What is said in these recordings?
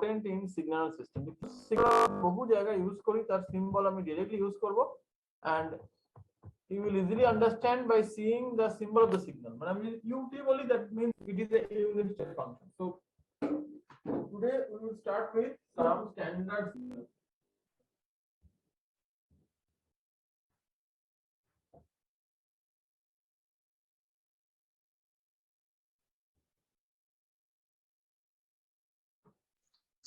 important in signal system because signal বহু জায়গায় use করি তার সিম্বল আমি ডাইরেক্টলি ইউজ করব and you will easily understand by seeing the symbol of the signal. But I mean UT only, that means it is a unit step function. So today we will start with some standard signals.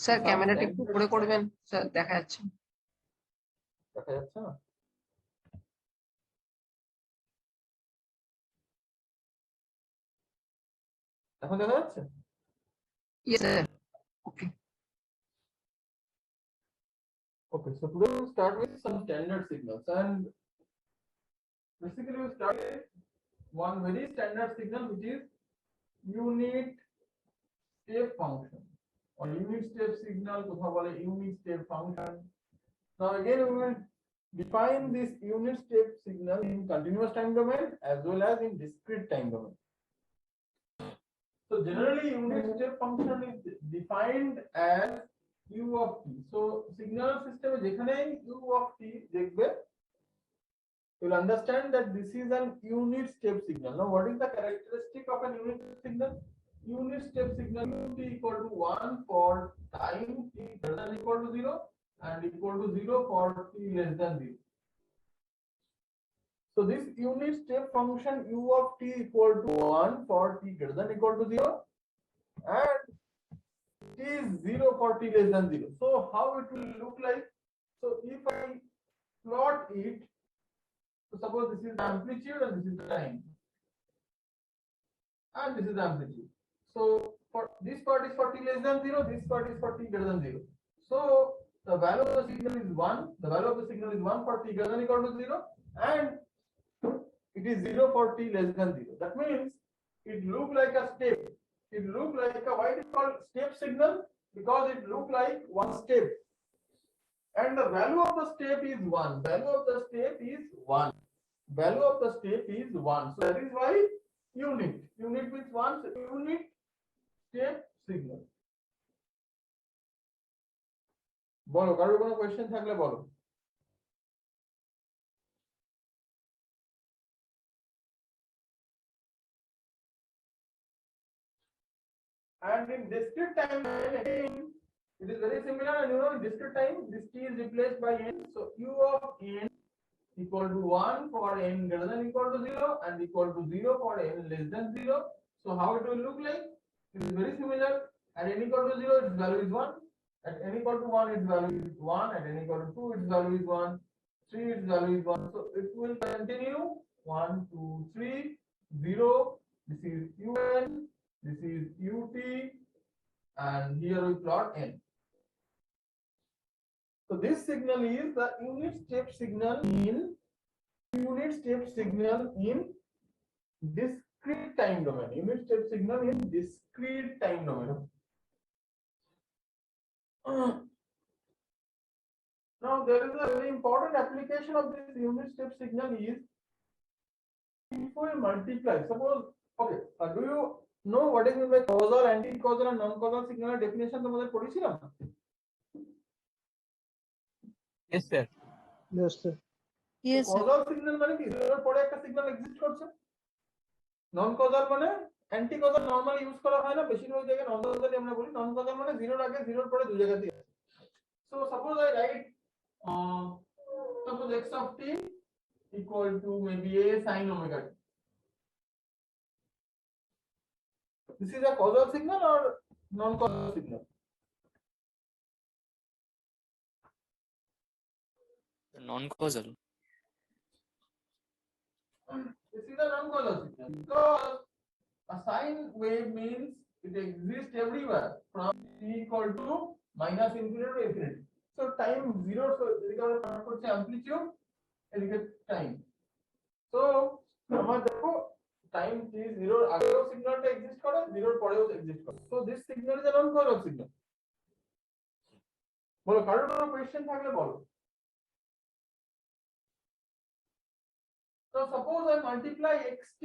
Sir ক্যামেরাটা একটু উপরে করবেন sir, দেখা যাচ্ছে না? এখন দেখা যাচ্ছে? Yes sir. Okay. Okay, so today we'll start with some standard signals, and basically we'll start with one very standard signal which is unit step function or unit step signal, kotha bole unit step function. Now again we will define this unit step signal in continuous time domain as well as in discrete time domain. So generally unit step function is defined as u of t. So signal system jekhane u of t dekhbe, you will understand that this is an unit step signal. Now what is the characteristic of an unit step signal? Unit step signal t equal to 1 for time t greater than equal to 0 and equal to 0 for t less than 0. So this unit step function u of t equal to 1 for t greater than equal to 0 and t is 0 for t less than 0. So how it will look like? So if I plot it, so suppose this is the amplitude and this is the time and this is the amplitude. So for this part is for t less than 0, this part is for t greater than 0. So the value of the signal is 1, the value of the signal is 1 for t greater than equal to 0 and it is 0 for t less than 0. That means it look like a step. It look like a, why it is called step signal? Because it look like one step. And the value of the step is 1. Value of the step is 1. Value of the step is 1. So that is why unit. Unit means 1. So unit step signal. বলো, কারোর কোনো question থাকলে বলো। And in discrete time, again, it is very similar. And you know, in discrete time, this t is replaced by n. So u of n equal to 1 for n greater than equal to 0 and equal to 0 for n less than 0. So how it will look like? It is very similar. At n equal to 0, its value is 1. At n equal to 1, its value is 1. At n equal to 2, its value is 1. 3, its value is 1. So it will continue 1, 2, 3, 0. This is un. This is ut, and here we plot n. So this signal is the unit step signal in discrete time domain. Unit step signal in discrete time domain. Now there is a very important application of this unit step signal is if we multiply. Suppose, okay, do you know what is meant by causal, anti-causal and non-causal signal definition? তোমাদের পড়েছিলাম? Yes sir. Yes sir. Yes sir. Causal signal মানে কি? এর পরে একটা signal exist করছে। Non-causal মানে anti-causal normally use করা হয় না, বেশিরভাগ জায়গায় non-causal আমরা বলি। Non-causal মানে 0 এর আগে 0 এর পরে দুই জায়গাতেই আছে। So suppose I write suppose x of t equal to maybe a sin omega t. This is a causal signal or non-causal signal? Non-causal. This is a non-causal signal because a sine wave means it exists everywhere from t equal to minus infinity to infinity. So time 0, so এদিকে আমরা করছি amplitude, এদিকে time. So আমরা দেখো time t 0 এর আগেও সিগন্যালটা exist করে, 0 এর পরেও এক্সিস্ট করে। So this signal is a non-causal signal. বলো, কারোর কোনো কোশ্চেন থাকলে বলো। So suppose I multiply xt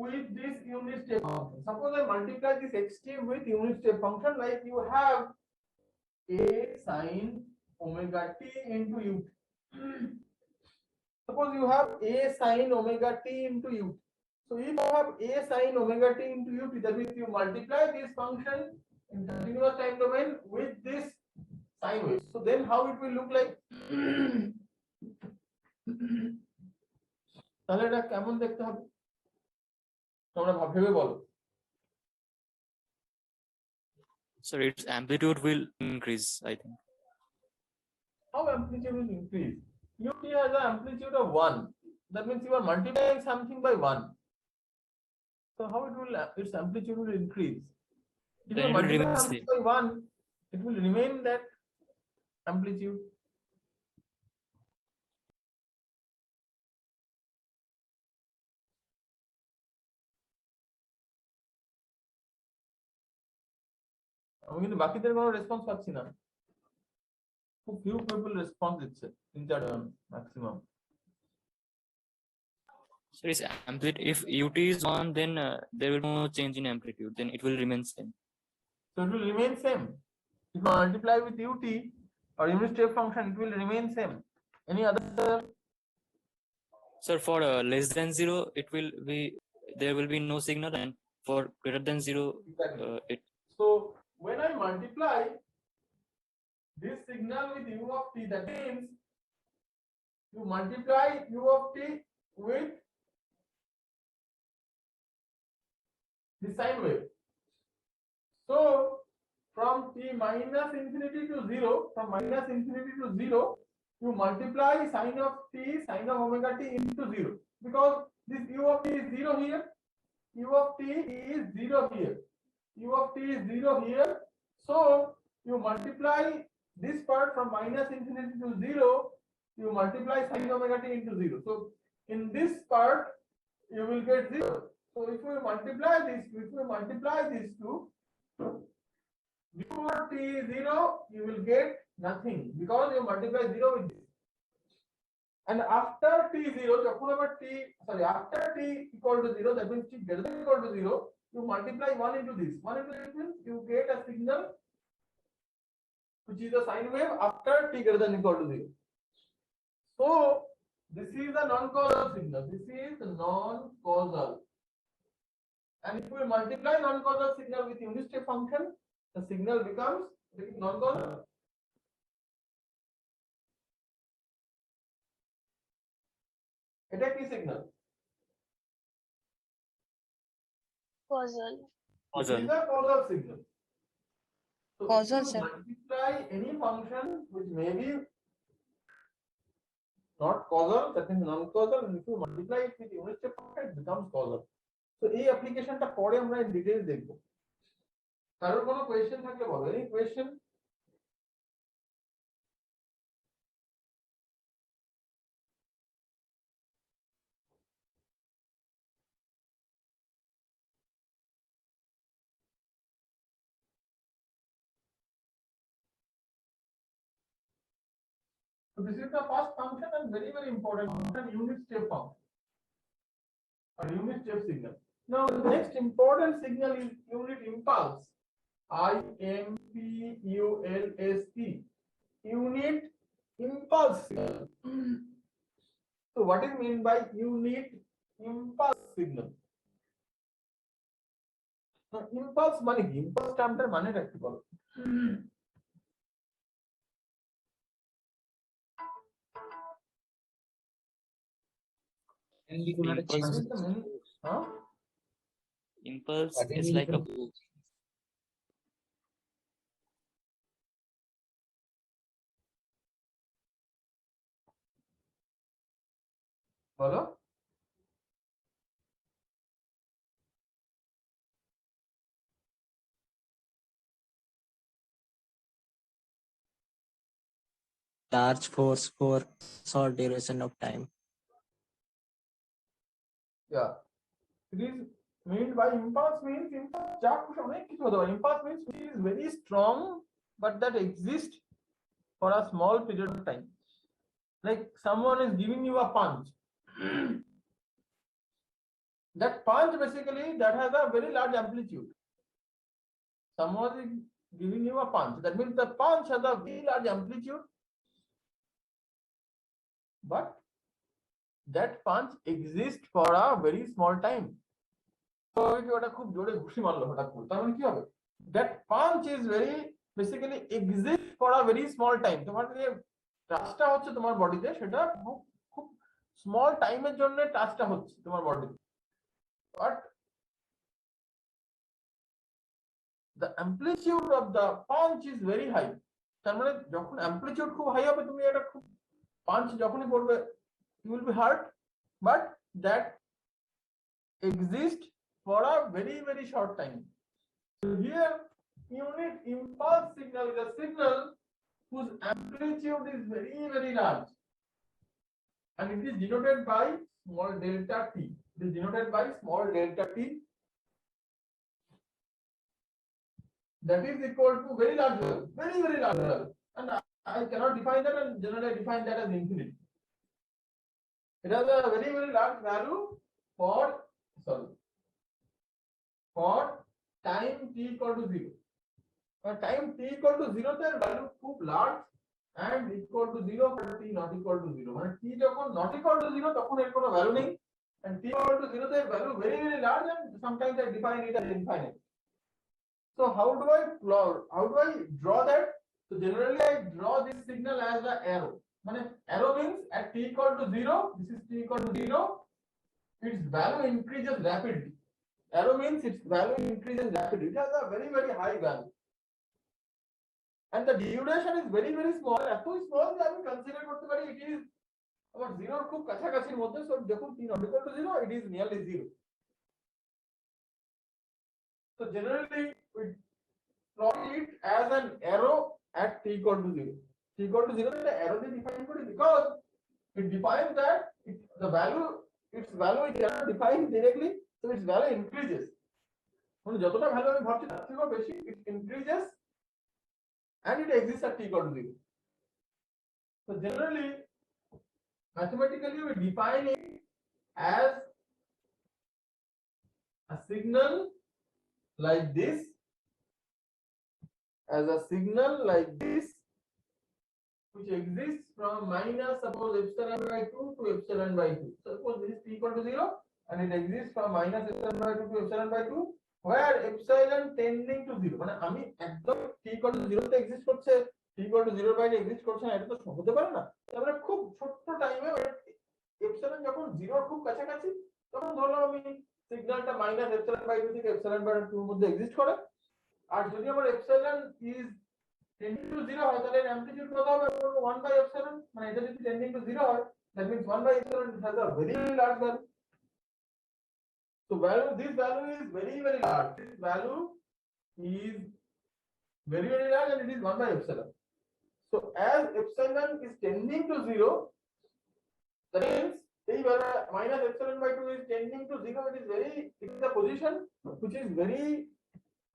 with this unit step function. Suppose I multiply this xt with unit step function, like you have A sin omega t into ut. Suppose you have A sin omega t into ut. So if you have A sin omega t into ut, that means you multiply this function in continuous time domain with this sine wave. So then how it will look like? তাহলে এটা কেমন দেখতে হবে তোমরা ভেবে বলো। Sir, its amplitude will increase, I think. How amplitude will increase? Ut has an amplitude of 1. That means you are multiplying something by 1. So how it will its amplitude will increase? If Then you it will multiply remain something same. by 1, it will remain that amplitude. আমি কিন্তু বাকিদের কোনো response পাচ্ছি না। খুব few people response দিচ্ছে, 3-4 maximum. So its amplitude, if ut is 1, then there will be no change in amplitude. Then it will remain same. So it will remain same. If you multiply with ut or unit step function, it will remain same. Any other? Sir, for less than 0, it will be, there will be no signal, and for greater than 0, Exactly. it. So when I multiply this signal with u of t, that means you multiply u of t with the sine wave. So from t minus infinity to 0, from minus infinity to 0, you multiply sine of t, sine of omega t into 0, because this u of t is 0 here, u of t is 0 here, u of t is 0 here. So you multiply this part from minus infinity to 0, you multiply sine omega t into 0. So in this part you will get 0. So if we multiply this two, before t is 0, you will get nothing, because you multiply 0 with this. And after t0, after t equal to 0, that means t greater than equal to 0, you multiply 1 into this. 1 into this means you get a signal which is a sine wave after t greater than equal to 0. So this is a non-causal signal. This is non-causal. And if we multiply non-causal signal with unit step function, the signal becomes non-causal. এটা কি signal? Causal. Causal. These are causal signals. So Causal, if you sir. multiply any function which may be not causal, that means non-causal, and if you multiply it with unit step function, it becomes causal. So এই অ্যাপ্লিকেশনটা পরে আমরা in details দেখব। কারোর কোনো question থাকলে বলো। Any question? So this is the first function and very, very important function, unit step function or unit step signal. Now the next important signal is unit impulse. IMPULSE. Unit impulse signal. So what is meant by unit impulse signal? Now impulse মানে কি? Impulse টার্মটার মানেটা একটু বলো। Impulse is like a বলো। Large force for short duration of time. Yeah, it is meant by impulse means impulse যা খুশি অনেক কিছু হতে পারে। Impulse means which is very strong but that exists for a small period of time. Like someone is giving you a punch. That punch basically that has a very large amplitude. Someone is giving you a punch. That means the punch has a very large amplitude, but that punch exists for a very small time. So ওটা খুব জোরে ঘুষি মারলো হঠাৎ করে, তার মানে কি হবে? That punch is very basically exists for a very small time. তোমার যে টাচটা হচ্ছে তোমার বডিতে, সেটা খুব স্মল টাইমের জন্য টাচটা হচ্ছে তোমার বডিতে, but the amplitude of the punch is very high. তার মানে যখন অ্যামপ্লিটিউড খুব হাই হবে, তুমি এটা খুব পাঞ্চ যখনই পড়বে, you will be hurt, but that exists for a very very short time. So here unit impulse signal is a signal whose amplitude is very very large, and it is denoted by small delta t. It is denoted by small delta t. That is equal to very large value, very very large value, and I cannot define that, and generally I define that as infinity. It has a very very large value for time t equal to 0. Time t equal to 0 their value খুব large and equal to 0 for t not equal to 0. মানে t যখন not equal to 0 তখন এর কোনো value নেই, and t equal to 0 their value very very large, and sometimes I define it as infinite. So how do I draw that? So generally I draw this signal as the arrow. মানে arrow means at t equal to 0, this is t equal to 0, its value increases rapidly. Arrow means its value increases rapidly. It has a very very high value, and the duration is very very small. এত small যে আমি consider করতে পারি it is আমার 0 এর খুব কাছাকাছির মধ্যে। So দেখুন t not equal to 0, it is nearly 0. So generally we plot it as an arrow at t equal to 0. T equal to 0 the arrow they define kori, because it defines that its value it cannot define directly, so its value increases. মানে যতটা value আমি ভাবছি তার থেকেও বেশি it increases, and it exists at t equal to 0. So generally mathematically we define it as a signal like this, which exists from minus suppose epsilon by 2 to epsilon by 2. Suppose this is t equal to 0, and it exists from minus epsilon by 2 to epsilon by 2, where epsilon tending to 0. মানে আমি একদম t equal to 0 তে exist করছে, t equal to 0 এর বাইরে exist করছে না, এটা তো হতে পারে না। তারপরে খুব ছোট টাইমে epsilon যখন 0 এর খুব কাছাকাছি, তখন ধরো আমি সিগন্যালটা মাইনাস epsilon by 2 থেকে epsilon by 2 এর মধ্যে এক্সিস্ট করে। আর যদি আমার epsilon is tending to 0 হয়, তাহলে অ্যামপ্লিটিউড কত হবে? 1 by epsilon। মানে এটা যদি tending to 0 হয়, that means 1 by epsilon has a very large value. So this value is very very large. This value is very very large, and it is 1 by epsilon. So as epsilon is tending to 0, that means minus epsilon by 2 is tending to 0. It is a position which is very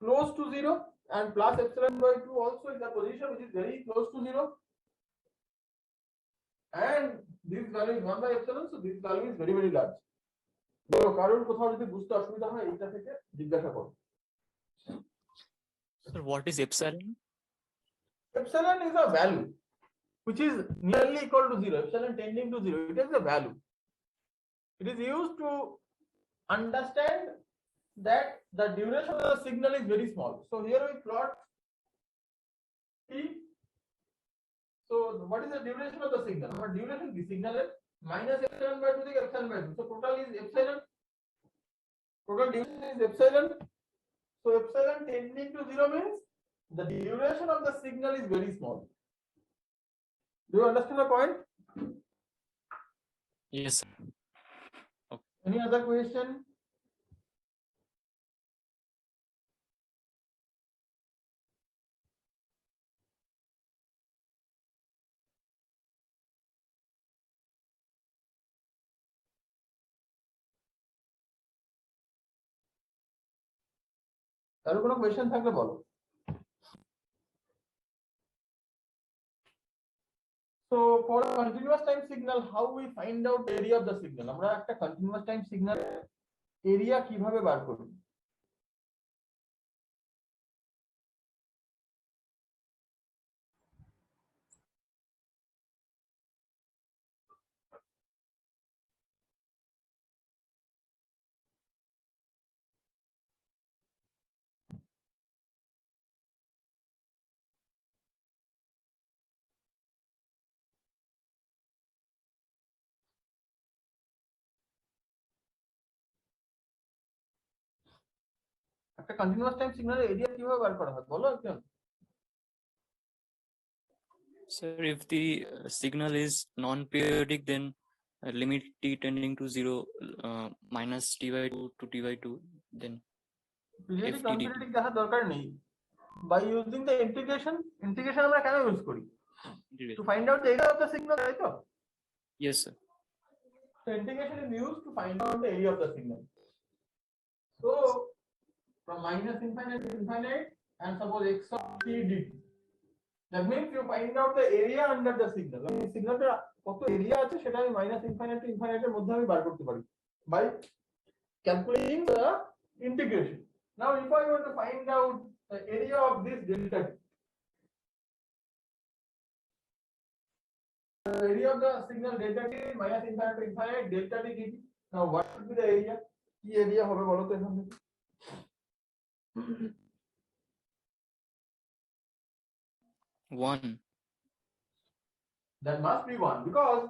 close to 0, and plus epsilon by 2 also is a position which is very close to 0, and this value is 1 by epsilon, so this value is very very large. তো কারণ কোথাও যদি বুঝতে অসুবিধা হয় এটা থেকে জিজ্ঞাসা করো। Sir, what is epsilon? Epsilon is a value which is nearly equal to 0, epsilon tending to 0. It is a value. It is used to understand that the duration of the signal is very small. So here we plot t. So what is the duration of the signal? Our duration the signal is minus epsilon by 2 to epsilon by 2. So total is epsilon. Total duration is epsilon. So epsilon tending to 0 means the duration of the signal is very small. Do you understand the point? Yes, sir. Any other question? কারো কোনো question থাকলে বলো। So for a continuous time signal, how we find out area of the signal? আমরা একটা continuous time signal area কিভাবে বার করি? একটা continuous time সিগন্যালের এরিয়া কিভাবে বার করা হয় বলো একটু। Sir, if the signal is non-periodic, then limit t tending to 0 minus t by 2 to t by 2, then periodic FTD. Non periodic দেখার দরকার নেই। বাই ইউজিং দ্য ইন্টিগ্রেশন আমরা কেন ইউজ করি? To find out the area of the signal, তাই তো? Yes, sir. So integration is used to find out the area of the signal. So from minus infinite to infinite and suppose x of t dt. That means you find out the area under the signal. এই সিগন্যালটা কত area আছে সেটা আমি minus infinite to infinite এর মধ্যে আমি বার করতে পারি by calculating the integration. Now if I want to find out the area of this delta t, the area of the signal delta t is minus infinite to infinite delta t dt. Now what should be the area? কি area হবে বলো তো এখান থেকে? 1. That must be 1 because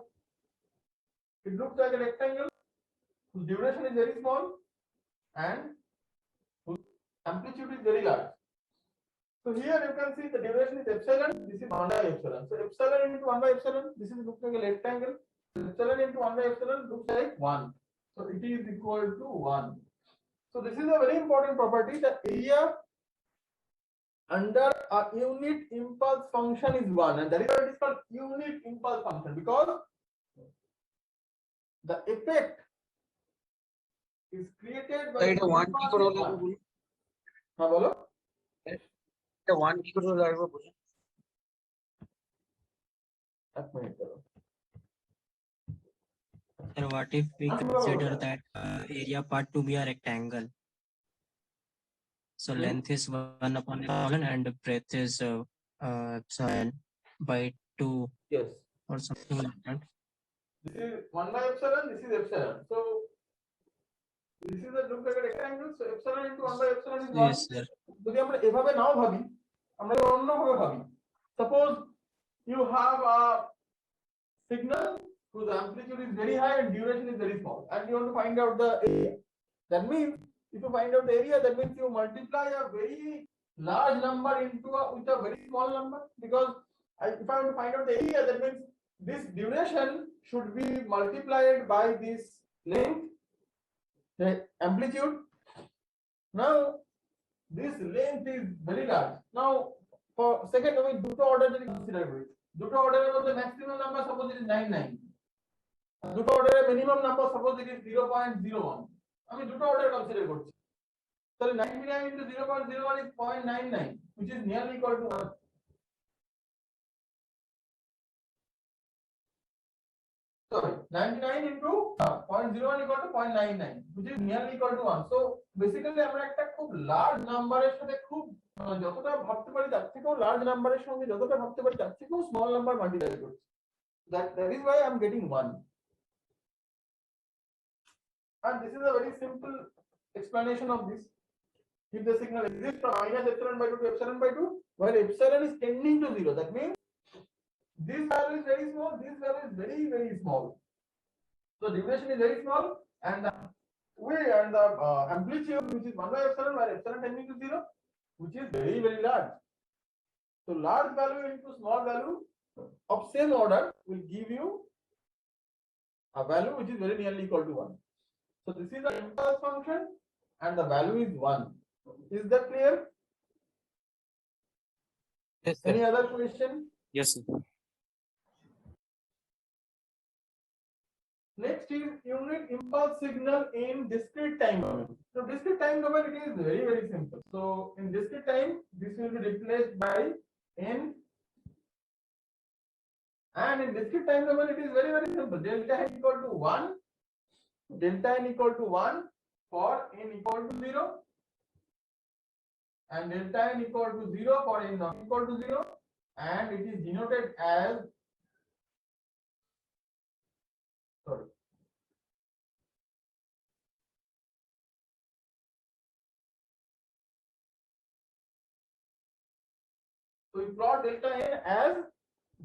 it looks like a rectangle whose duration is very small and whose amplitude is very large. So here you can see the duration is epsilon. This is 1 by epsilon. So epsilon into 1 by epsilon. This is looks like a rectangle. Epsilon into 1 by epsilon looks like 1. So it is equal to 1. So this is a very important property. The area under a unit impulse function is 1, and that is why it is called unit impulse function, because the effect is created by এটা the 1 কি impulse করে is হলো one. বলুন? হ্যাঁ বলো। এটা 1 কি করে হলো একবার বলুন। এক মিনিট দাঁড়াও। Sir, what if we consider that area part to be a rectangle? So length is 1 upon epsilon and breadth is epsilon by 2 Yes. or something like that. This is 1 by epsilon, this is epsilon. So this is a look like a rectangle. So epsilon into 1 by epsilon is 1. Yes, sir. যদি আমরা এভাবে নাও ভাবি, আমরা অন্যভাবে ভাবি। Suppose you have a signal whose amplitude is very high and duration is very small, and you want to find out the area. That means if you find out the area, that means you multiply a very large number into with a very small number, because if I want to find out the area, that means this duration should be multiplied by this length, the amplitude. Now this length is very large. Now for second আমি দুটো order যদি consider করি, দুটো অর্ডারের মধ্যে maximum number suppose it is 99, দুটো অর্ডারের minimum number suppose it is 0.01, আমি দুটো অর্ডার কনসিডার করছি, তাহলে 99 into 0.01 is 0.99, which is nearly equal to 1. Sorry, 99 into 0.01 equal to 0.99, which is nearly equal to 1. So basically আমরা একটা খুব লার্জ নাম্বারের সাথে খুব যতটা ভাবতে পারি তার থেকেও লার্জ নাম্বারের সঙ্গে যতটা ভাবতে পারি তার থেকেও স্মল নাম্বার মাল্টিপ্লাই করছি। That is why I'm getting 1. And this is a very simple explanation of this. If the signal exists from minus epsilon by 2 to epsilon by 2, while epsilon is tending to 0, that means this value is very small, this value is very, very small. So duration is very small, and the amplitude, which is 1 by epsilon, while epsilon tending to 0, which is very, very large. So large value into small value of same order will give you a value which is very nearly equal to 1. So this is the impulse function, and the value is 1. Is that clear? Yes, Any other question? Yes, sir. Next is unit impulse signal in discrete time domain. So discrete time domain, it is very, very simple. So in discrete time, this will be replaced by n, and in discrete time domain, it is very, very simple. Delta n equal to 1, delta n equal to 1 for n equal to 0, and delta n equal to 0 for n not equal to 0, and it is denoted as, sorry, so we plot delta n as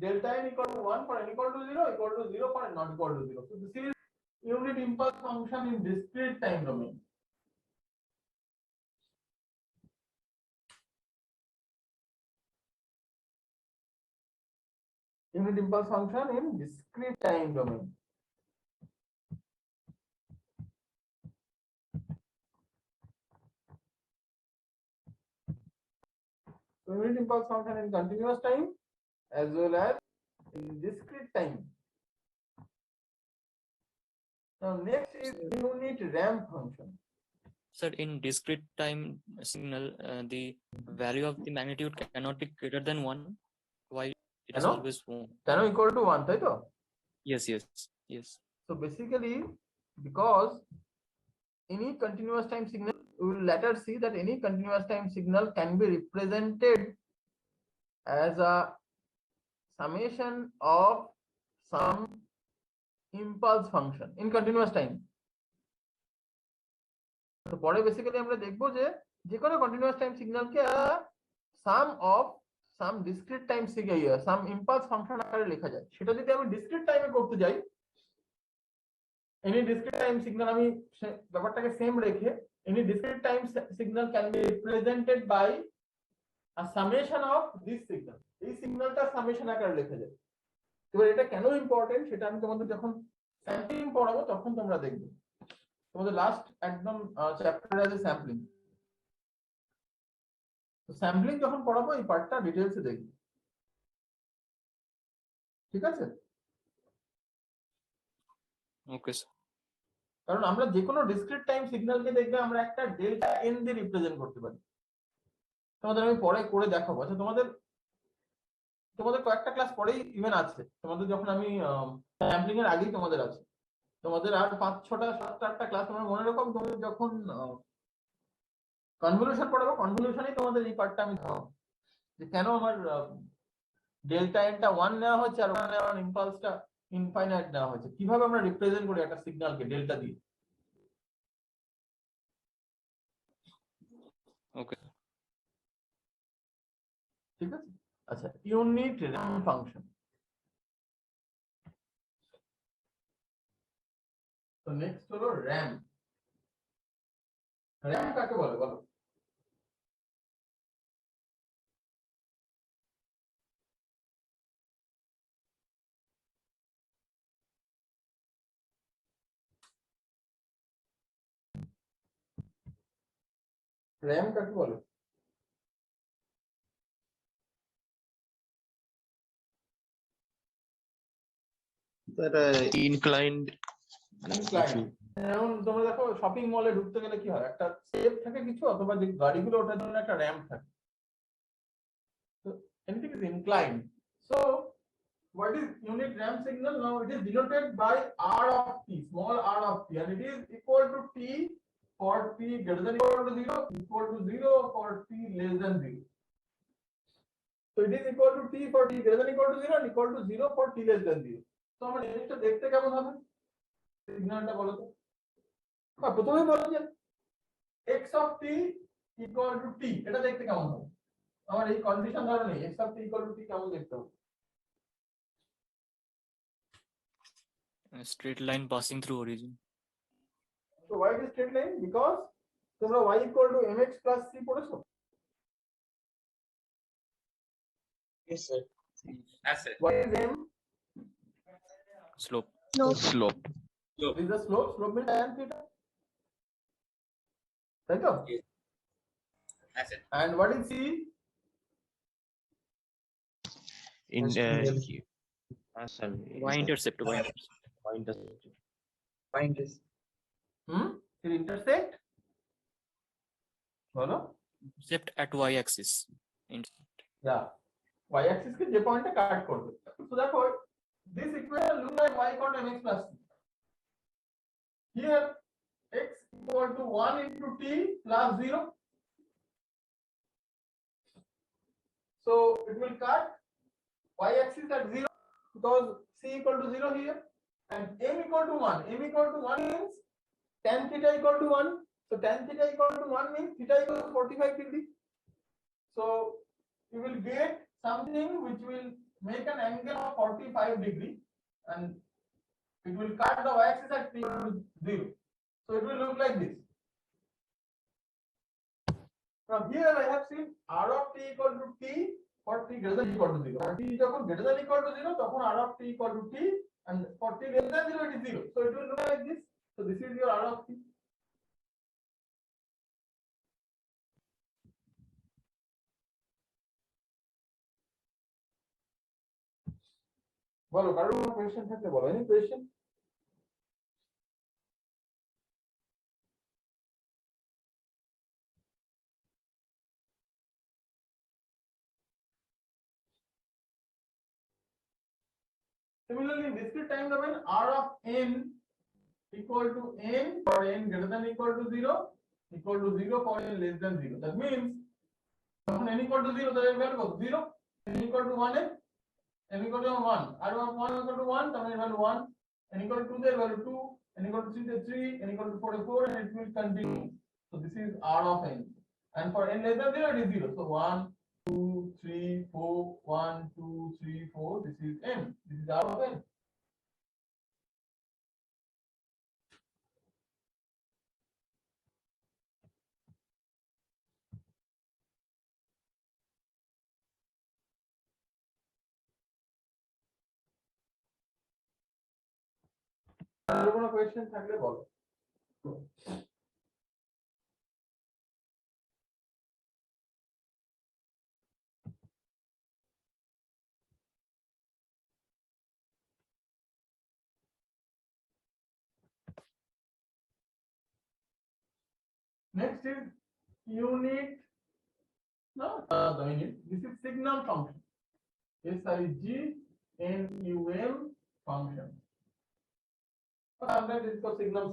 delta n equal to 1 for n equal to 0, equal to 0 for n not equal to 0. So this is unit impulse function in discrete time domain. unit impulse function in discrete time domain. So unit impulse function in continuous time as well as in discrete time. Now next is unit ramp function. Sir, in discrete time signal, the value of the magnitude cannot be greater than 1. Why it is Cannot? always 1? Can equal to 1, তাই তো? Yes, yes, yes. So basically, because any continuous time signal, we will later see that any continuous time signal can be represented as a summation of some impulse function in continuous time. তো পরে basically আমরা দেখবো যে কোনো continuous time সিগন্যালকে sum of some discrete time signal some impulse function আকারে লেখা যায়। সেটা যদি আমি ডিসক্রিট টাইমে করতে যাই, এনি ডিসক্রিট টাইম সিগন্যাল আমি ব্যাপারটাকে সেম রেখে any discrete time signal can be represented by a summation of this signal. এই সিগন্যালটা সামেশন আকারে লেখা যায়। এবার এটা কেন ইম্পর্টেন্ট সেটা আমি তোমাদের যখন স্যাম্পলিং পড়াবো তখন তোমরা দেখবে। তোমাদের লাস্ট একদম চ্যাপ্টার আছে স্যাম্পলিং। তো স্যাম্পলিং যখন পড়াবো এই পার্টটা ডিটেইলসে দেখবে, ঠিক আছে? Okay, sir. কারণ আমরা যে কোনো ডিসক্রিট টাইম সিগন্যালকে দেখবে আমরা একটা ডেল্টা এন দিয়ে রিপ্রেজেন্ট করতে পারি। তোমাদের আমি পরে করে দেখাবো। আচ্ছা তোমাদের কয়েকটা ক্লাস পরেই ইভেন আছে, তোমাদের যখন আমি স্যাম্পলিং এর আগেই তোমাদের আছে, তোমাদের আর 5-6টা 7-8টা ক্লাস তোমরা মনে রাখো। তোমাদের যখন কনভলিউশন পড়াবো কনভলিউশনেই তোমাদের এই পার্টটা আমি দেখাবো যে কেন আমার ডেল্টা এনটা 1 নেওয়া হচ্ছে আর ওখানে আমার ইম্পালসটা ইনফাইনাইট নেওয়া হচ্ছে, কিভাবে আমরা রিপ্রেজেন্ট করি একটা সিগন্যালকে ডেল্টা দিয়ে। Okay. ঠিক আছে? আচ্ছা, ইউনিট র্যাম্প ফাংশন। তো নেক্সট হলো র্যাম্প। র্যাম্প কাকে বলে বলো? র্যাম্প কাকে বলে? inclined যেমন তোমরা দেখো শপিং মলে ঢুকতে গেলে কি হয়, একটা স্টেপ থাকে কিছু, অথবা যে গাড়িগুলো ওঠার জন্য একটা র্যাম্প থাকে। So anything is inclined. So what is unit ramp signal? Now it is denoted by r of t, small r of t, and it is equal to t for t greater than equal to 0, equal to 0 for t less than 0. So it is equal to t for t greater than equal to 0 and equal to 0 for t less than 0. So আমরা জিনিসটা দেখতে কেমন হবে সিগন্যালটা বলো তো? প্রথমে বলো যে x of t equal to t, এটা দেখতে কেমন হবে? আমার এই কন্ডিশন ধরো নেই, x of t equal to t কেমন দেখতে হবে? A straight line passing through origin. So why it is straight line? Because তোমরা y equal to mx plus c পড়েছো? yes sir What is m? Slope. No. slope Is the slope? Slope means tan theta. তাই তো? And what is c? in Y intercept. Y intercept. It intersect? বলো? Intercept at y axis. Intercept. Yeah. Y axis কে যে পয়েন্টে কাট করবে। So দেখো this equation looks like y equal to mx plus c. Here x equal to 1 into t plus 0. So it will cut y axis at 0 because c equal to 0 here, and m equal to 1. M equal to 1 means tan theta equal to 1. So tan theta equal to 1 means theta equal to 45 degree. So you will get something which will make an angle of 45 degree, and it will cut the y axis at t equal to 0. So it will look like this. From here I have seen r of t equal to t for t greater than equal to 0. And t যখন greater than equal to 0 তখন r of t equal to t, and for t less than 0 it is 0. So it will look like this. So this is your r of t. বলো, কারোর কোনো question থাকলে বলো। Any question? Similarly, in discrete time domain, r of n equal to n for n greater than equal to 0, equal to 0 for n less than 0. That means when n equal to 0, the value of 0, n equal to 1n, n equal to 1, r of 1 equal to 1, then value 1, n equal to 2, the value 2, n equal to 3, the 3, n equal to 4, the 4, and it will continue. So this is r of n. And for n less than 0, it is 0. So 1, 2, 3, 4, 1, 2, 3, 4, this is n. This is r of n. আর কোনো question থাকলে বলো। Next is unit, no, the unit. This is signal function. SIGNUM function. Sometimes it's called signal.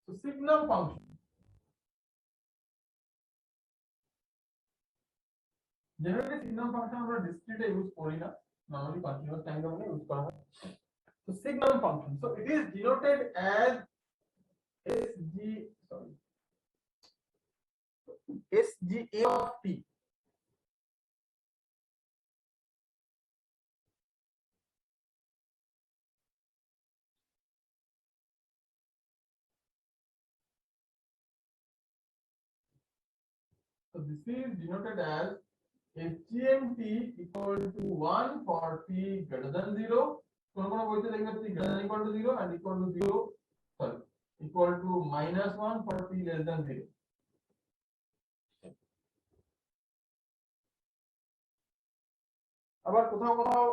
So signal function. Generally, signal function আমরা discrete use করি না, normally continuous time domain use করা হয়. So signal function. So it is denoted as SGA of t. So this is denoted as SGMT equal to 1 for t greater than 0. কোন কোন বইতে দেখবে t greater than equal to 0 and equal to 0, sorry, equal to -1 for t less than 0. আবার কোথাও কোথাও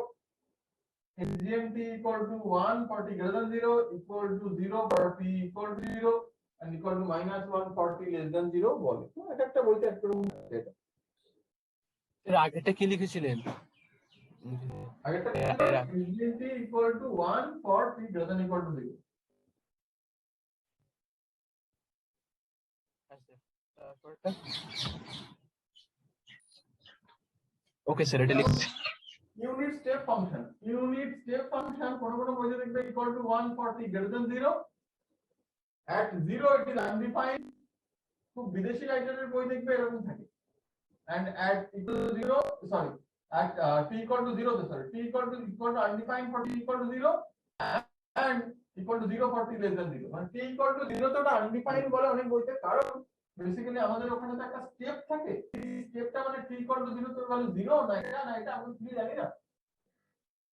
SGMT equal to 1 for t greater than 0, equal to 0 for t equal to 0, and equal to -1 for t less than 0 বলে। তো এটা একটা বইতে একটা রকম এটা। এর আগেটা কি লিখেছিলেন? আগেরটা SGMT equal to 1 for t greater than equal to 0. Okay sir, এটা লিখছি। Unit step function. Unit step function কোন কোন বইতে দেখবে equal to 1 for t greater than 0. At 0 it is undefined. খুব বিদেশি রাইটারের বই দেখবে এরকম থাকে। And at equal to 0, sorry, at t equal to 0, sorry, t equal to undefined for t equal to 0, and equal to 0 for t less than 0. মানে t equal to 0 তো এটা undefined বলে অনেক বইতে, কারণ বেসিক্যালি আমাদের ওখানে তো একটা স্টেপ থাকে। এই স্টেপটা মানে t equal to 0 তো ভ্যালু 0 না, এটা আমি কি জানি না,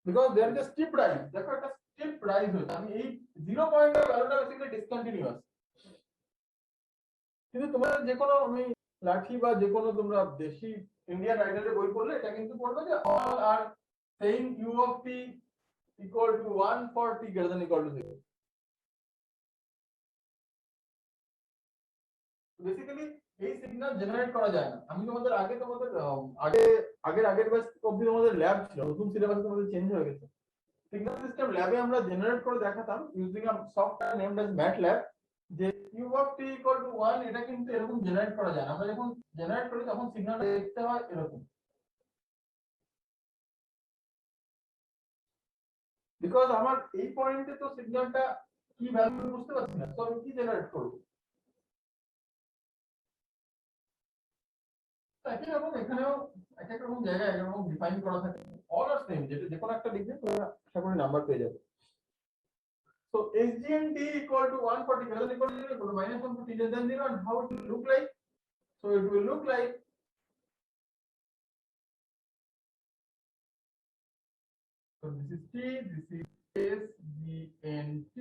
because there is a steep rise. দেখো একটা steep rise হচ্ছে, আমি এই 0 পয়েন্টের ভ্যালুটা বেসিক্যালি ডিসকন্টিনিউয়াস। কিন্তু তোমাদের যে কোনো আমি লাঠি বা যে কোনো তোমরা দেশি ইন্ডিয়ান রাইটারের বই পড়লে এটা কিন্তু পড়বে যে all are saying u of t equal to 1 for t greater than equal to 0. Basically এই সিগন্যাল জেনারেট করা যায় না। আমি তোমাদের আগের ব্যাচ অবধি তোমাদের ল্যাব ছিল, নতুন সিলেবাসে তোমাদের চেঞ্জ হয়ে গেছে। সিগন্যাল সিস্টেম ল্যাবে আমরা জেনারেট করে দেখাতাম using a software named as MATLAB, যে u of t equal to 1 এটা কিন্তু এরকম জেনারেট করা যায় না। আমরা যখন জেনারেট করি তখন সিগন্যালটা দেখতে হয় এরকম, বিকজ আমার এই পয়েন্টে তো সিগন্যালটা কি ভ্যালু বুঝতে পারছি না, তো আমি কি জেনারেট করব। একই রকম এখানেও এক এক রকম জায়গায় এক রকম ডিফাইন করা থাকে। অল আর সেম, যেটা যে কোনো একটা লিখবে তোমরা আশা করি নাম্বার পেয়ে যাবে। So SGNT equal to 1 for t greater than equal to 0, equal to -1 for t less than 0, and how it will look like? So it will look like So this is T, this is SGNT.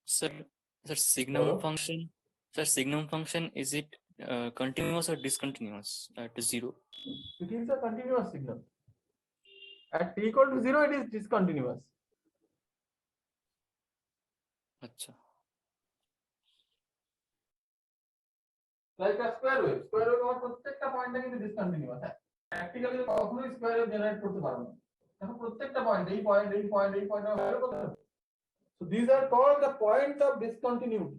Sir, signum Hello? function. Sir, signum function, is it continuous or discontinuous at 0? It is a continuous signal. At t equal to 0, it is discontinuous. Acha. Like a square wave. Square wave আমার প্রত্যেকটা পয়েন্টে কিন্তু discontinuous. Practically কখনোই square wave generate করতে পারবো না। এখন প্রত্যেকটা পয়েন্ট এই পয়েন্ট আমরা করতে হবে। So these are called the point of discontinuity.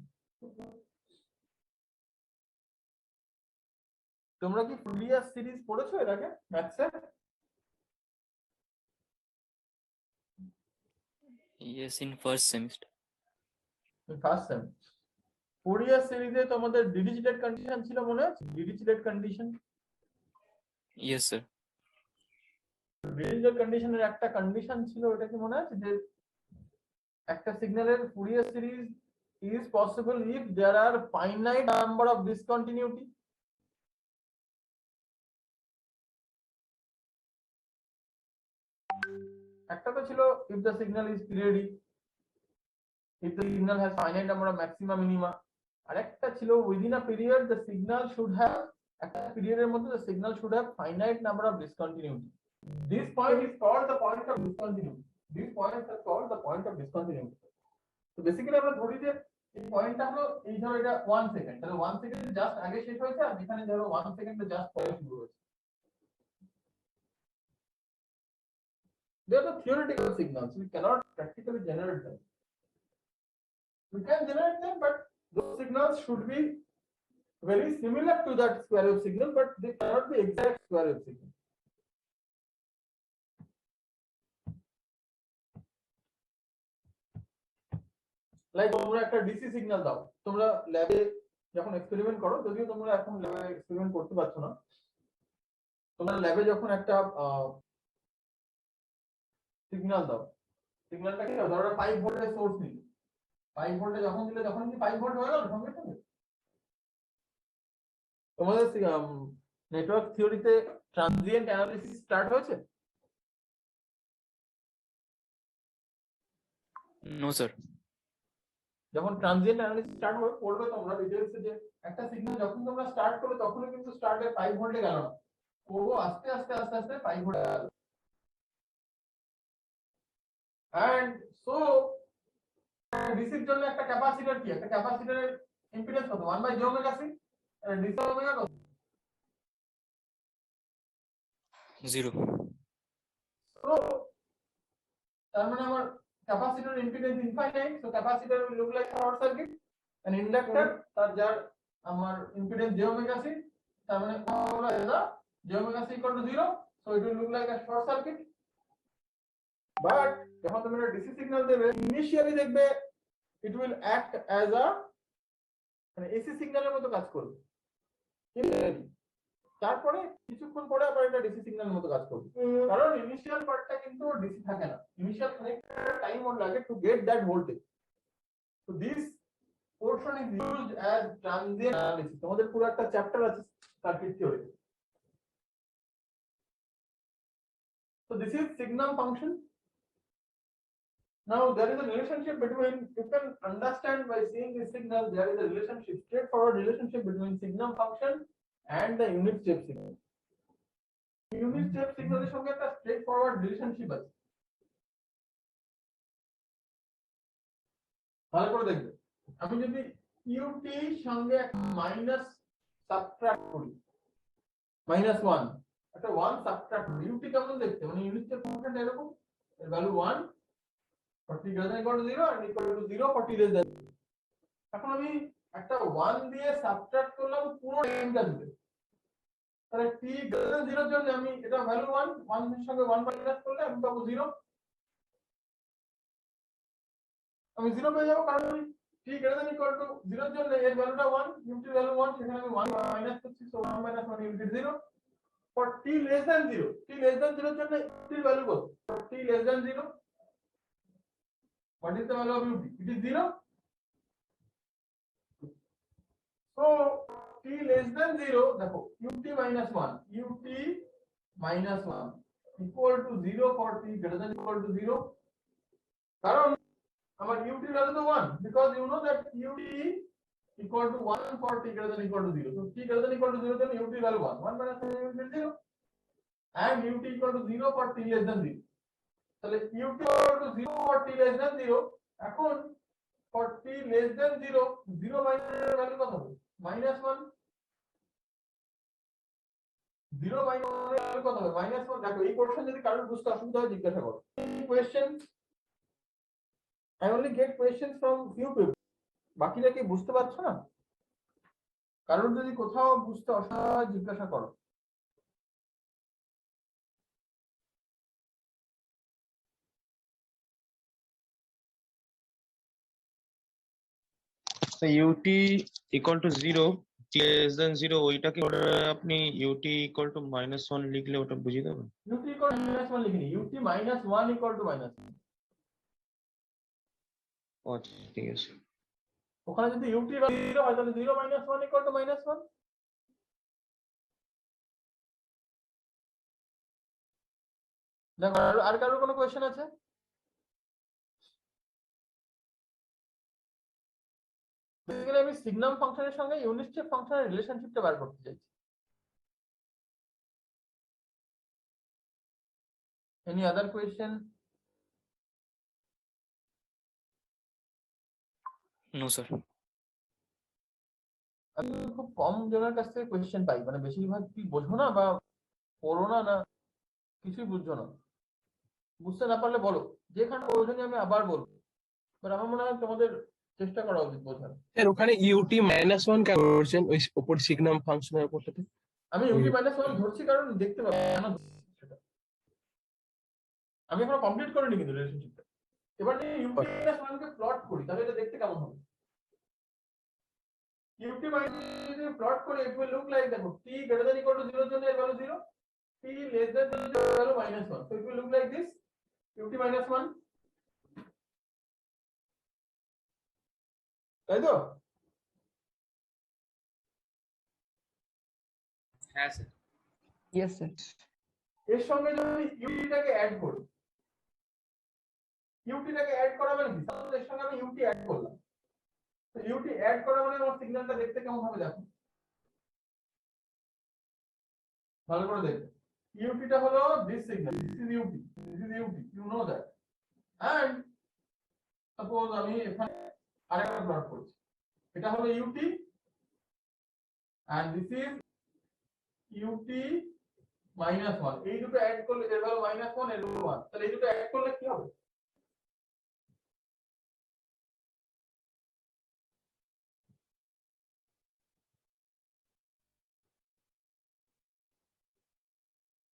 তোমরা কি ফুরিয়ার সিরিজ পড়েছো এর আগে ম্যাথসে? Yes, in first semester. First same. Fourier সিরিজে তোমাদের ডিরিচলেট কন্ডিশন ছিল মনে আছে? Dirichlet condition. Yes, sir. Dirichlet কন্ডিশনের একটা কন্ডিশন ছিল, ওটা কি মনে আছে? যে একটা সিগন্যালের Fourier series is possible if there are finite number of discontinuity. একটা তো ছিল if the signal is periodic, if the signal has finite number of maxima minima, আর একটা ছিল within a period the signal should have, একটা পিরিয়ডের মধ্যে the signal should have finite number of discontinuity. This point is called the point of discontinuity. These points are called the point of discontinuity. So basically আমরা ধরি যে এই পয়েন্টটা হলো, এই ধরো এটা 1 সেকেন্ড, তাহলে 1 সেকেন্ড জাস্ট আগে শেষ হয়েছে আর এখানে ধরো 1 সেকেন্ডে জাস্ট পরে শুরু হয়েছে। They are the theoretical signals. We cannot practically generate them. We can generate them, but those signals should be very similar to that square wave signal, but they cannot be exact square wave signal. Like তোমরা একটা DC signal দাও, তোমরা ল্যাবে যখন experiment করো, যদিও তোমরা এখন ল্যাবে এক্সপেরিমেন্ট করতে পারছো না, তোমরা ল্যাবে যখন একটা সিগন্যাল দাও, সিগন্যালটা কি ধরো 5 ভোল্টের সোর্স নিলে, 5 ভোল্টে যখন দিলে তখন কি 5 ভোল্ট হয়ে গেল সঙ্গে সঙ্গে? তোমাদের নেটওয়ার্ক থিওরিতে ট্রানজিয়েন্ট অ্যানালিসিস স্টার্ট হয়েছে? No, sir. যখন ট্রানজিয়েন্ট অ্যানালিসিস স্টার্ট হবে পড়বে তোমরা ডিটেইলসে যে একটা সিগন্যাল যখন তোমরা স্টার্ট করলে তখনই কিন্তু স্টার্টে 5 ভোল্টে গেল না, ও আস্তে আস্তে 5 ভোল্টে গেল। And so ডিসির জন্য একটা ক্যাপাসিটর কি, একটা ক্যাপাসিটরের ইম্পিডেন্স কত? 1/j ওমেগা c, আর ডিসি ওমেগা কত? 0. So তার মানে আমার capacitor impedance infinite, so capacitor will look like short circuit, and inductor তার যার আমার ইম্পিডেন্স j ওমেগা c, তার মানে আমরা এটা j omega c equal to 0, so it will look like a short circuit. But যখন তোমরা ডিসি সিগন্যাল দেবে ইনিশিয়ালি দেখবে it will act as a মানে এসি সিগন্যালের মতো কাজ করবে, তারপরে কিছুক্ষণ পরে আবার এটা ডিসি সিগন্যালের মতো কাজ করবে, কারণ ইনিশিয়াল পার্টটা কিন্তু ডিসি থাকে না, ইনিশিয়াল খানিকটা টাইম ওর লাগে to get that voltage. So this portion is used as transient analysis. তোমাদের পুরো একটা চ্যাপ্টার আছে circuit theory. So this is signal function. Now there is a relationship between, you can understand by seeing this signal, there is a relationship, straightforward relationship between signal function and the unit step signal. Unit step signal এর সঙ্গে একটা straightforward relationship আছে। ভালো করে দেখবে, আমি যদি ut সঙ্গে মাইনাস সাবট্রাক্ট করি, -1, একটা 1 সাবট্রাক্ট করি, ut কেমন দেখতে, মানে ইউনিট স্টেপ ফাংশনটা এরকম, এর value 1 for t greater than equal to 0 and equal to 0 for t less than 0. এখন আমি একটা 1 দিয়ে সাবট্রাক্ট করলাম পুরো টাইমটা জুড়ে, তাহলে t greater than 0 এর জন্য আমি এটা ভ্যালু 1 এর সঙ্গে 1 মাইনাস করলে আমি পাবো 0, আমি 0 পেয়ে যাবো, কারণ আমি t greater than equal to 0 এর জন্য এর ভ্যালুটা 1, ut এর ভ্যালু 1, সেখানে আমি 1 মাইনাস করছি, so 1 minus 1 ut 0 for t less than 0, t less than 0 এর জন্য ut এর ভ্যালু কত? for t less than 0, what is the value of ut? It is 0. So t t less than 0 দেখো ut minus 1 ut minus 1 equal to 0 for t greater than equal to 0 কারণ আমার ut value তো 1 because you know that ut equal to 1 for t greater than equal to 0 so t greater than equal to 0 then ut value 1 1 minus 1 is 0 and ut equal to 0 for t less than 0 তাহলে ut equal to 0 for t less than 0 এখন for t less than 0 0 minus এর value কত হবে -1 0 minus এর value কত হবে -1 দেখো এই কোশ্চেন যদি কারোর বুঝতে অসুবিধা হয় জিজ্ঞাসা করো question I only get questions from few people বাকিরা কি বুঝতে পারছো না কারোর যদি কোথাও বুঝতে অসুবিধা হয় জিজ্ঞাসা করো So ut equal to 0 t less than 0 ওইটাকে আপনি ut equal to -1 লিখলে ওটা বুঝিয়ে দেবেন ut equal to -1 লিখিনি ut -1 equal to -1 আচ্ছা ঠিক আছে ওখানে যদি ut এর ভ্যালু 0 হয় তাহলে 0 -1 equal to -1 দেখো আর কারোর কোনো কোশ্চেন আছে বেসিক্যালি আমি সিগনাম ফাংশনের সঙ্গে ইউনিট স্টেপ ফাংশনের রিলেশনশিপটা বার করতে চাইছি any other question No, sir. আমি খুব কম জনের কাছ থেকে কোশ্চেন পাই মানে বেশিরভাগ কি বোঝো না বা পড়ো না না কিছুই বুঝছো না বুঝতে না পারলে বলো যেখানে প্রয়োজনে আমি আবার বলবো বাট আমার মনে হয় তোমাদের চেষ্টা করা উচিত বোঝার স্যার ওখানে ইউটি -1 কেন করছেন ওই উপর সিগনাম ফাংশনের উপরটাতে আমি ইউটি -1 ধরছি কারণ দেখতে পাবো কেন সেটা আমি এখনো কমপ্লিট করিনি কিন্তু রিলেশনশিপটা এবার যদি ইউটি -1 কে প্লট করি তাহলে এটা দেখতে কেমন হবে ut যদি প্লট করে it will look like দেখো t greater than equal to 0 এর জন্য এর ভ্যালু 0 t less than 0 এর value -1 so it will look like this ut -1 তাই তো হ্যাঁ স্যার Yes, sir. এর সঙ্গে যদি ut টাকে অ্যাড করি ut টাকে অ্যাড করা মানে কি সাপোজ এর সঙ্গে আমি ut অ্যাড করলাম তো ut অ্যাড করা মানে আমার সিগন্যালটা দেখতে কেমন হবে দেখো ভালো করে দেখো ut টা হলো this signal this is ut you know that and suppose আমি এখানে আরেকটা প্লট করছি এটা হলো ut and this is ut -1 এই দুটো অ্যাড করলে এর ভ্যালু -1 এর ভ্যালু 1 তাহলে এই দুটো অ্যাড করলে কি হবে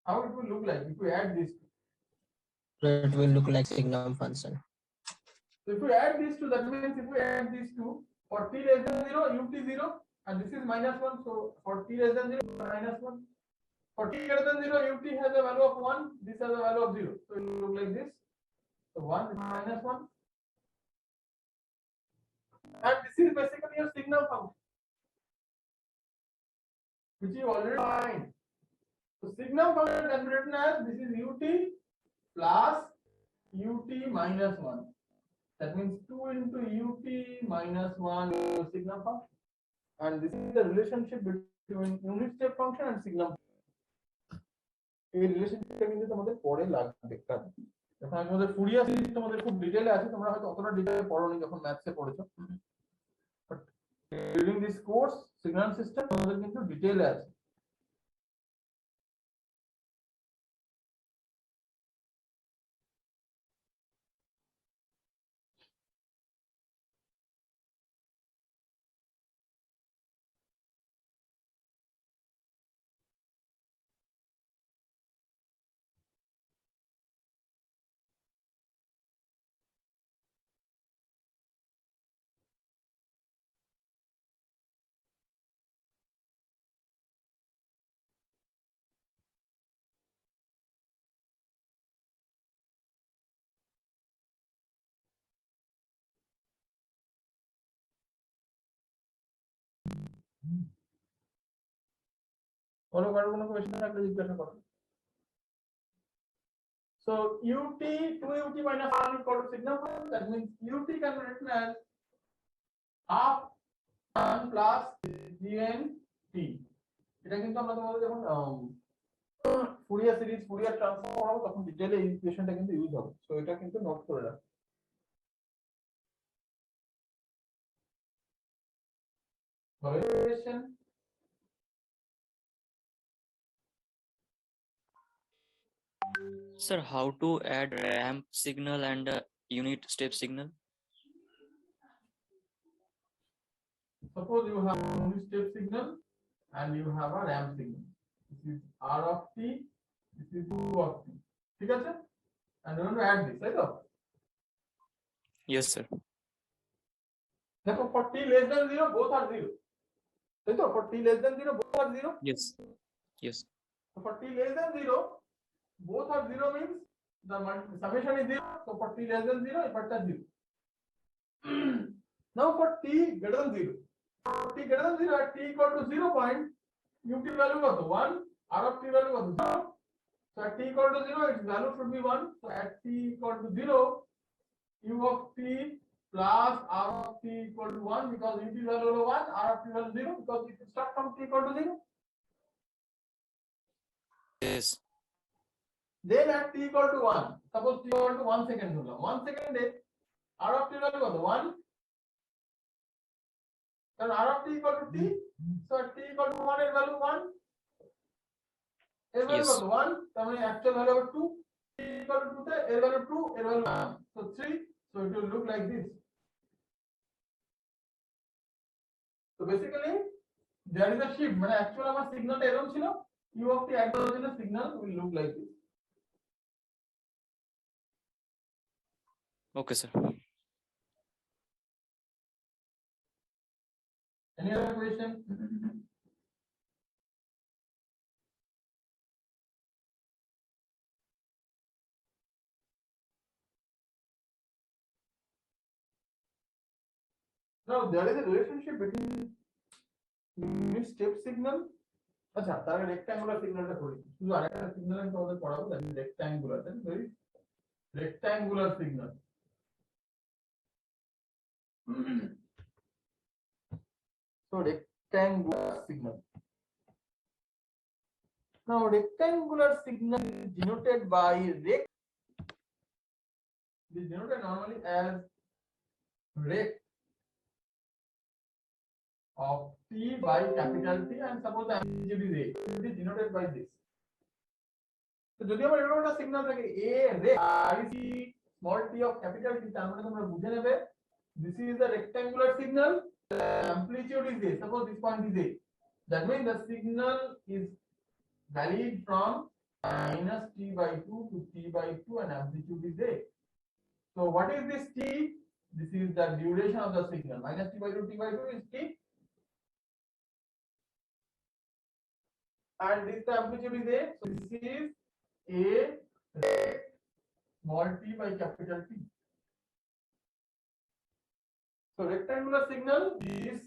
how it will look like if you add this It will look like signum function. so if you add these two that means if we add these two for t less than 0 ut 0 and this is -1 so for t less than 0 -1 for t greater than 0 ut has a value of 1 this has a value of 0 so it will look like this so 1 is -1 and this is basically your signal function which you already find so signal function can be written as this is ut plus ut -1 that means 2 into ut -1 is signal function and this is the relationship between unit step function and signal এই রিলেশনশিপটা কিন্তু তোমাদের পরে লাগবে কারণ যখন তোমাদের Fourier series তোমাদের খুব ডিটেইলে আছে তোমরা হয়তো অতটা ডিটেইলে পড়োনি যখন ম্যাথসে পড়েছো but during this course signal system তোমাদের কিন্তু ডিটেইলে আছে বলো কারো কোনো কোয়েশ্চেন থাকলে জিজ্ঞাসা করো। So ut 2ut minus 1 equal to signal function. That means ut can be written as half 1 plus gnt. এটা কিন্তু আমরা তোমাদের যখন ফুরিয়ার সিরিজ ফুরিয়ার ট্রান্সফর্ম করাবো তখন ডিটেইলে এই ইকুয়েশনটা কিন্তু ইউজ হবে। সো এটা কিন্তু নোট করে রাখো। Question Sir, how to add ramp signal and unit step signal? Suppose you have a unit step signal and you have a ramp signal. This is r of t, this is u of t. ঠিক আছে? And you want to add this, তাই তো? Yes, sir. দেখো for t less than 0 both are 0. তাই তো? For t less than 0 both are 0. Yes. Yes. So for t less than 0 both are 0 means the summation is 0. So for t less than 0 effect is 0. Now for t greater than 0. For t greater than 0 at t equal to 0 point ut value was 1, r of t value was 0. So at t equal to 0 its value should be 1. So at t equal to 0 u of t plus r of t equal to 1 because ut value was 1, r of t value 0 because it start from t equal to 0. Yes. Then at t equal to 1, suppose t equal to 1 second, 1 second r of t value was 1. And r of t equal to t, so at t equal to 1 এর value 1, এর value Yes. was 1, তার মানে actual value হবে 2, t equal to 2 তে এর value 2, এর value 1, so 3, so it will look like this. So basically there is a shift, মানে actual আমার সিগন্যালটা এরকম ছিল, u of t at the signal will look like this. Okay, sir. Any other question? Now there is a relationship between unit step signal. আচ্ছা তার আগে rectangular সিগন্যালটা করি, শুধু আরেকটা সিগন্যাল আমি তোমাদের পড়াবো, that is rectangular, that is very rectangular signal. So rectangular signal. Now rectangular signal is denoted by rect. It is denoted normally as rect of t by capital T, and suppose the amplitude is a. It is denoted by this. So যদি আমরা এরকম একটা signal থাকে a rect ic small t of capital T, তার মানে তোমরা বুঝে নেবে this is the rectangular signal, the amplitude is a, suppose this point is a, that means the signal is valid from minus t by 2 to t by 2 and amplitude is a. So what is this t? This is the duration of the signal. Minus t by 2, t by 2 is t, and this the amplitude is a, so this is a rect small t by capital T. So rectangular signal, this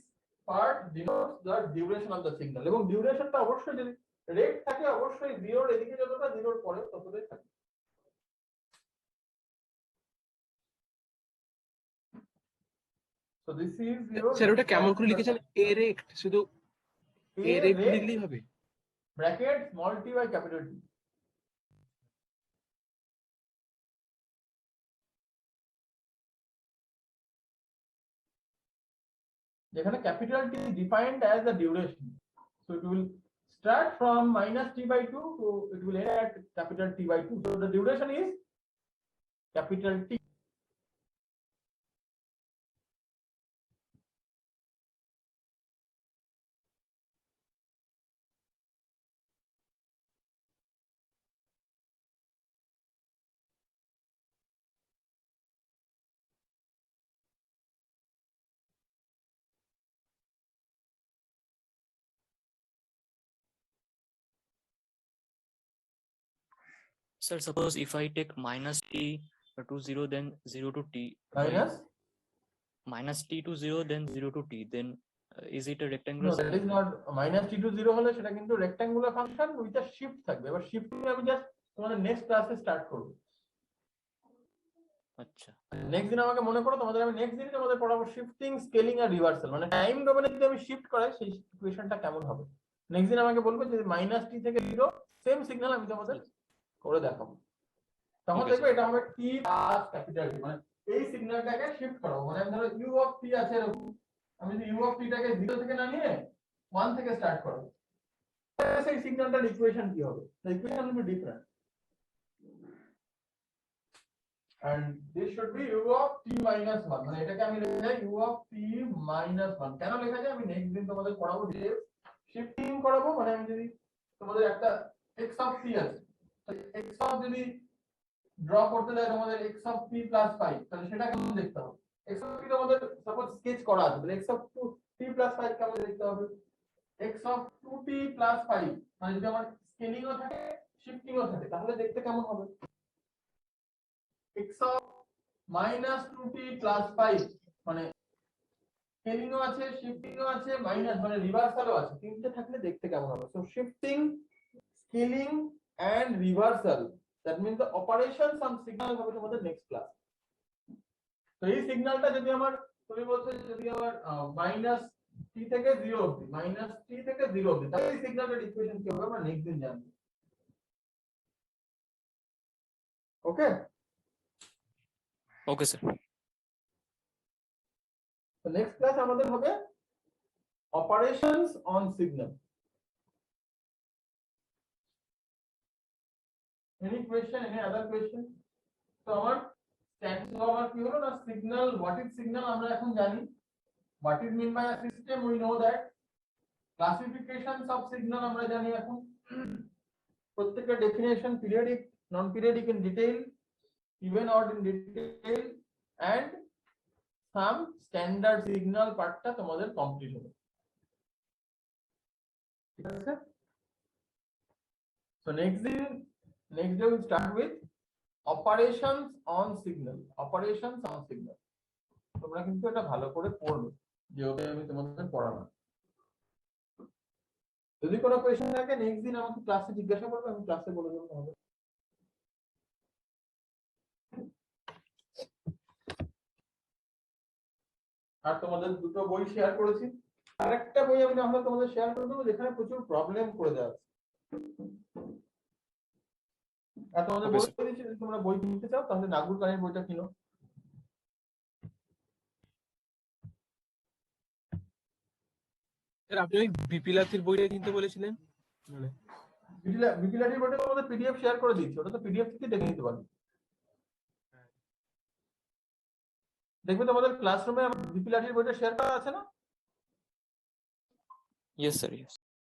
part denotes the duration of the signal. এবং ডিউরেশনটা অবশ্যই যদি rate থাকে অবশ্যই 0 এর এদিকে যতটা 0 এর পরে ততটাই থাকে। So this is your sir ওটা কেমন করে লিখেছেন এরেক্ট শুধু এরেক্ট লিখলেই হবে bracket small t by capital T. যেখানে capital T is defined as the duration. So it will start from minus t by 2 to it will end at capital T by 2. So the duration is capital T. Sir, suppose if I take minus t to 0, then 0 to t. Minus Minus t to 0, then 0 to t. Then is it a No, rectangular that is signal? not minus t to 0 হলে সেটা কিন্তু rectangular function with a shift থাকবে। এবার shifting আমি just তোমাদের next ক্লাসে start করব। আচ্ছা নেক্সট দিন আমাকে মনে করো তোমাদের আমি নেক্সট দিন তোমাদের পড়াবো শিফটিং, স্কেলিং আর রিভার্সাল, মানে টাইম ডোমেনে যদি আমি শিফট করাই সেই ইকুয়েশনটা কেমন হবে। নেক্সট দিন আমাকে বলবো যে মাইনাস টি থেকে 0 সেম সিগন্যাল আমি তোমাদের করে দেখাবো। তখন Okay, দেখবে sir. এটা হবে টি প্লাস ক্যাপিটাল টি, মানে এই সিগন্যালটাকে শিফট করাবো। মানে আমি ধরো ইউ অফ টি আছে এরকম, আমি যদি ইউ অফ টিটাকে 0 থেকে না নিয়ে 1 থেকে স্টার্ট করাবো, সেই সিগন্যালটার ইকুয়েশন কি হবে? The equation will be different. And this should be u of t minus 1, মানে এটাকে আমি লিখে যাই u of t minus 1। কেন লেখা যায় আমি নেক্সট দিন তোমাদের পড়াবো। ডিটেইলস শিফটিং করাবো, মানে আমি যদি তোমাদের একটা x of t আছে, x of যদি ড্র করতে দেয় তোমাদের x of t plus 5, তাহলে সেটা কেমন দেখতে হবে? x of t তোমাদের সাপোজ স্কেচ করা আছে, তাহলে x of t plus 5 কেমন দেখতে হবে? x of 2t plus 5, মানে যদি আমার স্কেলিংও থাকে শিফটিংও থাকে তাহলে দেখতে কেমন হবে? x of minus 2t plus 5, মানে স্কেলিংও আছে শিফটিংও আছে মাইনাস মানে রিভার্সালও আছে, তিনটে থাকলে দেখতে কেমন হবে? So shifting, scaling and reversal, that means the operations on signal হবে তোমাদের নেক্সট ক্লাস। তো এই সিগন্যালটা যদি আমার তুমি বলছো যদি আমার মাইনাস টি থেকে 0 অবধি, মাইনাস টি থেকে 0 অবধি, তাহলে এই সিগন্যালটার ইকুয়েশন কি হবে আমরা নেক্সট দিন জানবো। ওকে, Okay, sir. তো নেক্সট ক্লাস আমাদের হবে operations on signal. Any question, any other question? তো আমার আমার কি হলো না, সিগন্যাল, হোয়াট ইজ সিগন্যাল আমরা এখন জানি, what is mean by a system we know that, classifications of signal আমরা জানি এখন, প্রত্যেকটা definition, periodic, non periodic in detail, even odd in detail, and some standard signal পার্টটা তোমাদের কমপ্লিট হবে। ঠিক আছে? So next day we'll start with operations on signal. Operations on signal. তোমরা কিন্তু এটা ভালো করে পড়বে যেভাবে আমি তোমাদের পড়ালাম। যদি কোনো কোয়েশ্চেন থাকে নেক্সট দিন আমাকে ক্লাসে জিজ্ঞাসা করবে, আমি ক্লাসে বলে দেবো তোমাদের। আর তোমাদের দুটো বই শেয়ার করেছি, আরেকটা বই আমি তাহলে তোমাদের শেয়ার করে দেবো যেখানে প্রচুর প্রবলেম করে দেওয়া আছে। আর তোমাদের Okay, বই sir. দিচ্ছি, যদি তোমরা বই কিনতে চাও তাহলে নাগুর কানের বইটা কিনো। স্যার আপনি ওই বিপিলাতির বইটা কিনতে বলেছিলেন, মানে বিপিলাটির বইটা তোমাদের পিডিএফ শেয়ার করে দিচ্ছি, ওটা তো পিডিএফ থেকে দেখে নিতে পারবে। দেখবে তোমাদের ক্লাসরুমে আমার বিপিলাটির বইটা শেয়ার করা আছে না? Yes, sir. Yes.